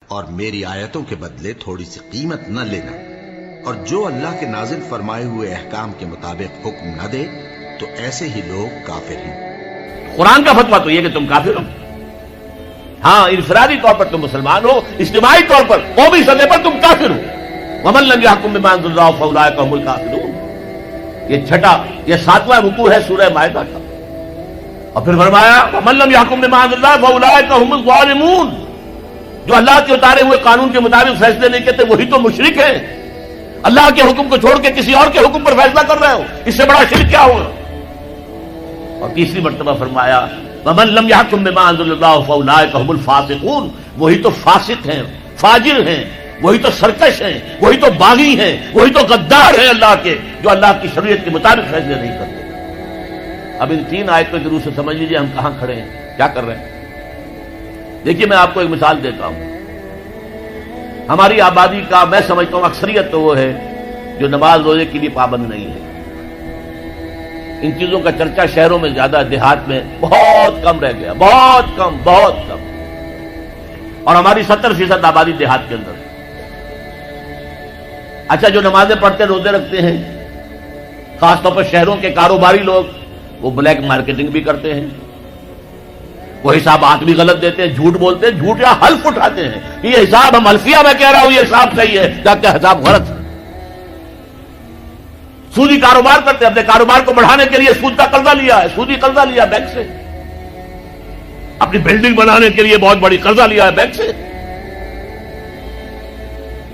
اور میری آیتوں کے بدلے تھوڑی سی قیمت نہ لینا، اور جو اللہ کے نازل فرمائے ہوئے احکام کے مطابق حکم نہ دے تو ایسے ہی لوگ کافر ہیں۔ قرآن کا فتویٰ تو یہ کہ تم کافر ہو۔ ہاں، انفرادی طور پر تم مسلمان ہو، اجتماعی طور پر قومی سطح پر تم کافر ہو۔ وَمَن لَّمْ يَحْكُم بِمَا أَنزَلَ اللَّهُ فَأُولَٰئِكَ هُمُ الْكَافِرُونَ۔ یہ ساتواں رکوع ہے سورہ مائدہ کا، اور پھر فرمایا وَمَن لَّمْ يَحْكُم بِمَا أَنزَلَ اللَّهُ فَأُولَٰئِكَ هُمُ الظَّالِمُونَ۔ جو اللہ کے اتارے ہوئے قانون کے مطابق فیصلے نہیں کرتے وہی تو مشرک ہیں۔ اللہ کے حکم کو چھوڑ کے کسی اور کے حکم پر فیصلہ کر رہے ہو، اس سے بڑا شرک کیا ہوگا؟ اور تیسری مرتبہ فرمایا وَمَن لَّمْ يَحْكُم بِمَا أَنزَلَ اللَّهُ فَأُولَٰئِكَ هُمُ الْفَاسِقُونَ۔ وہی تو فاسق ہیں، فاجر ہیں، وہی تو سرکش ہیں، وہی تو باغی ہیں، وہی تو غدار ہیں اللہ کے، جو اللہ کی شریعت کے مطابق فیصلے نہیں کرتے۔ اب ان تین آیتوں کی روح سے سمجھ لیجیے ہم کہاں کھڑے ہیں، کیا کر رہے ہیں۔ دیکھیے میں آپ کو ایک مثال دیتا ہوں۔ ہماری آبادی کا میں سمجھتا ہوں اکثریت تو وہ ہے جو نماز روزے کے لیے پابند نہیں ہے۔ ان چیزوں کا چرچا شہروں میں زیادہ، دیہات میں بہت کم رہ گیا، بہت کم، بہت کم۔ اور ہماری 70% آبادی دیہات کے اندر۔ اچھا، جو نمازیں پڑھتے روزے رکھتے ہیں، خاص طور پر شہروں کے کاروباری لوگ، وہ بلیک مارکیٹنگ بھی کرتے ہیں، وہ حسابات بھی غلط دیتے ہیں، جھوٹ بولتے ہیں، جھوٹ یا حلف اٹھاتے ہیں یہ حساب ہم حلفیہ میں کہہ رہا ہوں یہ حساب صحیح ہے، جبکہ حساب غلط ہے۔ سودی کاروبار کرتے ہیں، اپنے کاروبار کو بڑھانے کے لیے سود کا قرضہ لیا ہے، سودی قرضہ لیا بینک سے، اپنی بلڈنگ بنانے کے لیے بہت بڑی قرضہ لیا ہے بینک سے،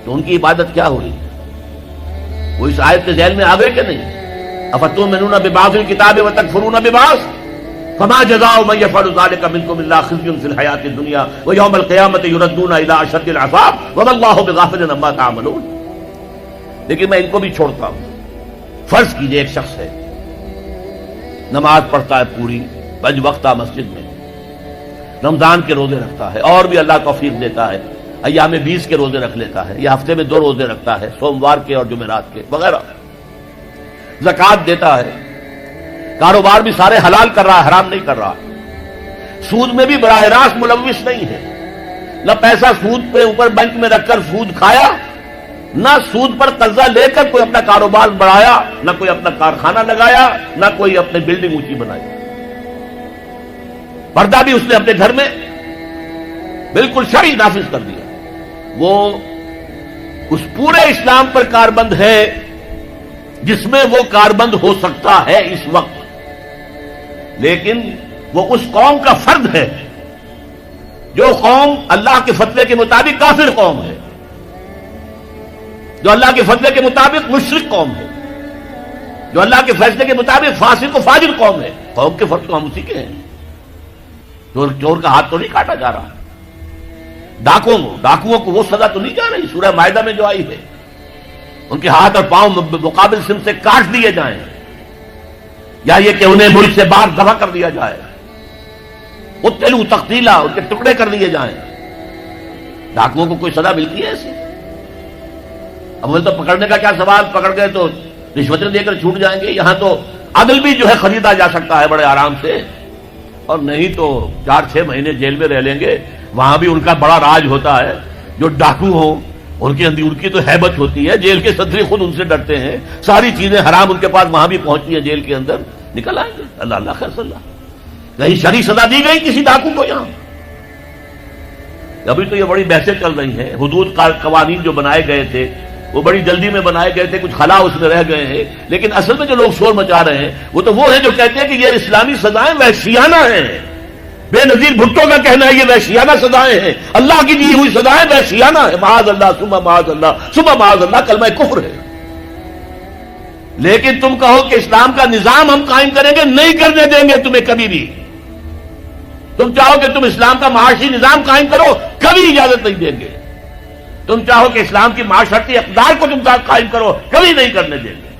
تو ان کی عبادت کیا ہوئی؟ وہ اس آیت کے ذہن میں آ گئے کہ نہیں؟ افتؤمنون ببعض الکتاب وتکفرون ببعض فما جزاء من يفعل ذلك منكم الا خزي في الحياة الدنيا ويوم القيامة يردون الى اشد العذاب وما الله بغافل عما تعملون۔ لیکن میں ان کو بھی چھوڑتا ہوں۔ فرض کیجئے ایک شخص ہے، نماز پڑھتا ہے پوری 5 وقتہ مسجد میں، رمضان کے روزے رکھتا ہے، اور بھی اللہ توفیق دیتا ہے، ایام 20 کے روزے رکھ لیتا ہے، یا ہفتے میں 2 روزے رکھتا ہے، سوموار کے اور جمعرات کے وغیرہ، زکوٰۃ دیتا ہے، کاروبار بھی سارے حلال کر رہا ہے، حرام نہیں کر رہا، سود میں بھی براہ راست ملوث نہیں ہے، نہ پیسہ سود پہ اوپر بینک میں رکھ کر سود کھایا، نہ سود پر قرضہ لے کر کوئی اپنا کاروبار بڑھایا، نہ کوئی اپنا کارخانہ لگایا، نہ کوئی اپنی بلڈنگ اونچی بنائی۔ پردہ بھی اس نے اپنے گھر میں بالکل شرعی نافذ کر دیا۔ وہ اس پورے اسلام پر کاربند ہے جس میں وہ کاربند ہو سکتا ہے اس وقت، لیکن وہ اس قوم کا فرد ہے جو قوم اللہ کے فتوے کے مطابق کافر قوم ہے، جو اللہ کے فتوے کے مطابق مشرک قوم ہے، جو اللہ کے فیصلے کے مطابق فاسق و فاجر قوم ہے۔ قوم کے فرد تو ہم اسی کے ہیں۔ چور کا ہاتھ تو نہیں کاٹا جا رہا، ڈاکوؤں کو وہ سزا تو نہیں جا رہی سورہ مائدہ میں جو آئی ہے، ان کے ہاتھ اور پاؤں مقابل سم سے کاٹ دیے جائیں، یا یہ کہ انہیں ملک سے باہر دفع کر دیا جائے، قتلوا تقتیلا، ان کے ٹکڑے کر دیے جائیں۔ ڈاکوؤں کو کوئی سزا ملتی ہے ایسی؟ اب تو پکڑنے کا کیا سوال، پکڑ گئے تو رشوتیں دے کر چھوٹ جائیں گے۔ یہاں تو عدل بھی جو ہے خریدا جا سکتا ہے بڑے آرام سے، اور نہیں تو 4-6 مہینے جیل میں رہ لیں گے۔ وہاں بھی ان کا بڑا راج ہوتا ہے، جو ڈاکو ہوں ان کی تو ہیبت ہوتی ہے، جیل کے صدری خود ان سے ڈرتے ہیں، ساری چیزیں حرام ان کے پاس وہاں بھی پہنچتی ہیں، جیل کے اندر نکل آئیں گے۔ اللہ اللہ خیر اللہ، کہیں شرعی سزا دی گئی کسی ڈاکو کو یہاں؟ ابھی تو یہ بڑی بحثیں چل رہی ہیں، حدود قوانین جو بنائے گئے تھے وہ بڑی جلدی میں بنائے گئے تھے، کچھ خلا اس میں رہ گئے ہیں، لیکن اصل میں جو لوگ شور مچا رہے ہیں وہ تو وہ ہیں جو کہتے ہیں کہ یہ اسلامی سزائیں وحشیانہ ہیں۔ بے نظیر بھٹو کا کہنا ہے یہ وحشیانہ سزائیں ہیں، اللہ کی دی ہوئی سزائیں وحشیانہ ہیں، معاذ اللہ ثم معاذ اللہ ثم معاذ اللہ، کلمہ کفر ہے۔ لیکن تم کہو کہ اسلام کا نظام ہم قائم کریں گے، نہیں کرنے دیں گے تمہیں کبھی بھی۔ تم چاہو کہ تم اسلام کا معاشی نظام قائم کرو، کبھی اجازت نہیں دیں گے۔ تم چاہو کہ اسلام کی معاشرتی اقدار کو تم قائم کرو، کبھی نہیں کرنے دیں گے۔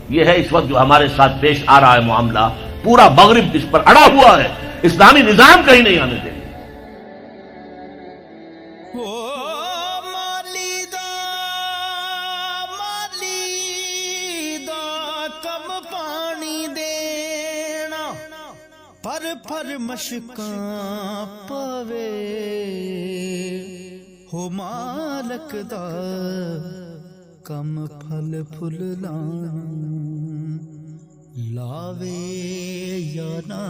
یہ ہے اس وقت جو ہمارے ساتھ پیش آ رہا ہے معاملہ، پورا مغرب اس پر اڑا ہوا ہے، اسلامی نظام کہیں نہیں آنے دیں گے۔ پر مشکاں پوے ہو مالک دا کم پھل پھل لاوے یا نہ